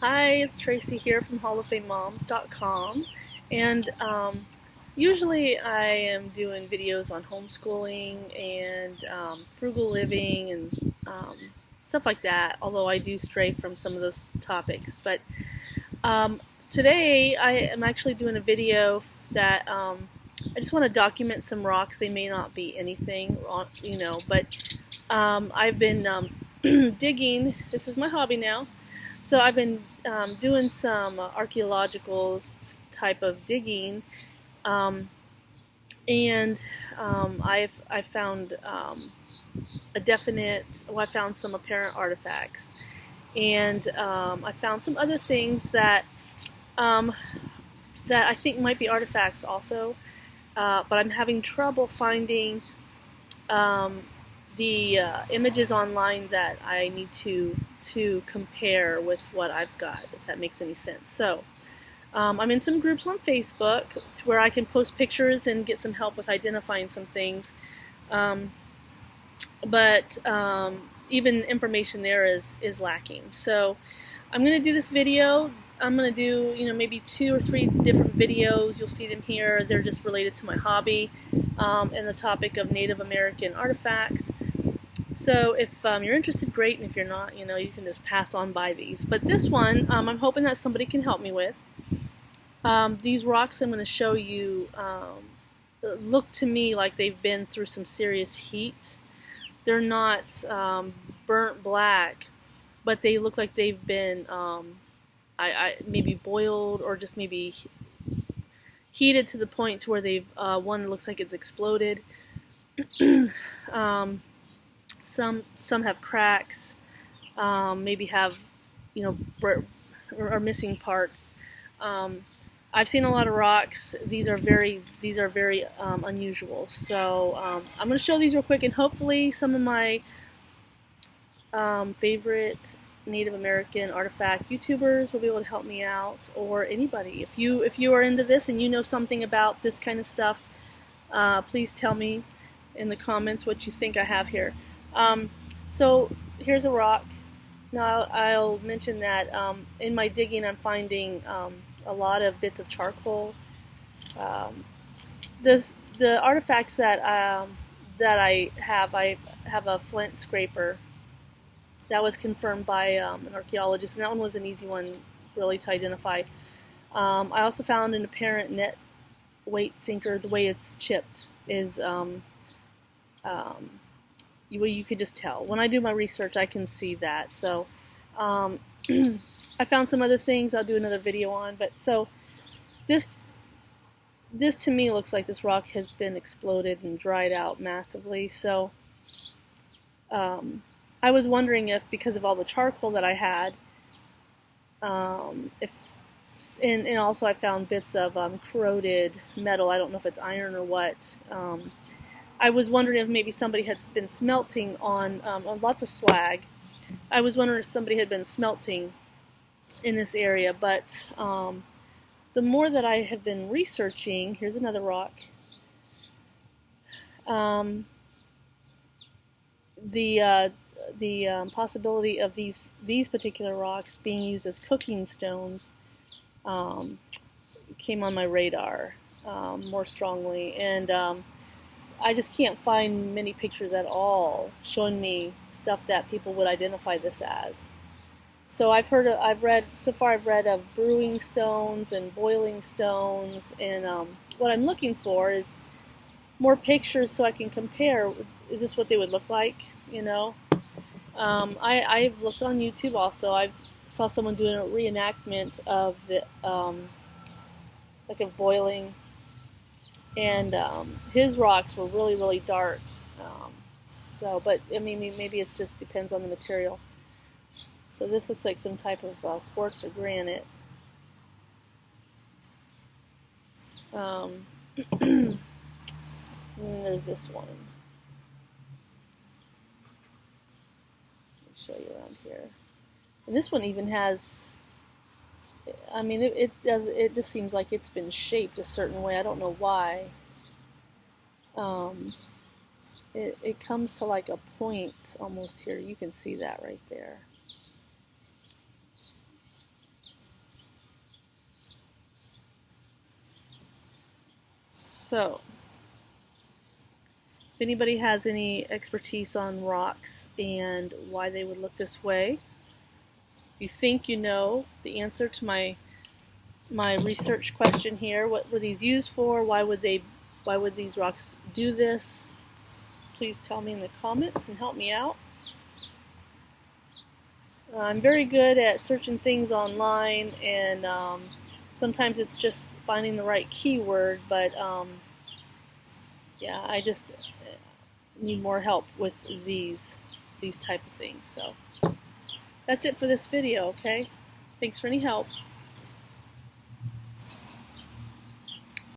Hi, it's Tracy here from HallOfFameMoms.com, and usually I am doing videos on homeschooling and frugal living and stuff like that, although I do stray from some of those topics. But today I am actually doing a video that I just want to document some rocks. They may not be anything, but I've been digging. This is my hobby now. So I've been doing some archaeological type of digging, and I found I found some apparent artifacts, and I found some other things that I think might be artifacts also, but I'm having trouble finding the images online that I need to compare with what I've got, if that makes any sense. So I'm in some groups on Facebook where I can post pictures and get some help with identifying some things, but even information there is lacking. So I'm going to do this video. I'm going to do maybe 2 or 3 different videos. You'll see them here. They're just related to my hobby and the topic of Native American artifacts. So if you're interested, great, and if you're not, you can just pass on by these. But this one, I'm hoping that somebody can help me with. These rocks I'm going to show you look to me like they've been through some serious heat. They're not burnt black, but they look like they've been maybe boiled or just maybe heated to the point to where they've one looks like it's exploded. Some have cracks, maybe have are missing parts. I've seen a lot of rocks. These are very unusual. So I'm going to show these real quick, and hopefully some of my favorite Native American artifact YouTubers will be able to help me out, or anybody. If you are into this and you know something about this kind of stuff, please tell me in the comments what you think I have here. So here's a rock. Now I'll mention that in my digging I'm finding a lot of bits of charcoal. The artifacts that I have a flint scraper that was confirmed by an archaeologist, and that one was an easy one really to identify. I also found an apparent net weight sinker. The way it's chipped is you could just tell. When I do my research, I can see that. So I found some other things I'll do another video on. But so this to me looks like this rock has been exploded and dried out massively. So I was wondering if, because of all the charcoal that I had, and also I found bits of corroded metal. I don't know if it's iron or what. I was wondering if maybe somebody had been smelting on lots of slag. I was wondering if somebody had been smelting in this area, but the more that I have been researching, here's another rock. The possibility of these particular rocks being used as cooking stones came on my radar more strongly, and I just can't find many pictures at all showing me stuff that people would identify this as. So I've read of brewing stones and boiling stones, and what I'm looking for is more pictures so I can compare. Is this what they would look like? I've looked on YouTube also. I saw someone doing a reenactment of the like of boiling. And his rocks were really dark. But I mean, maybe it just depends on the material. So this looks like some type of quartz or granite. And there's this one. Let me show you around here. And this one even has. I mean, it just seems like it's been shaped a certain way. I don't know why. It comes to like a point almost here. You can see that right there. So, if anybody has any expertise on rocks and why they would look this way, if you think you know the answer to my research question here, what were these used for? Why would these rocks do this? Please tell me in the comments and help me out. I'm very good at searching things online, and sometimes it's just finding the right keyword, but yeah, I just need more help with these type of things. So that's it for this video, okay? Thanks for any help.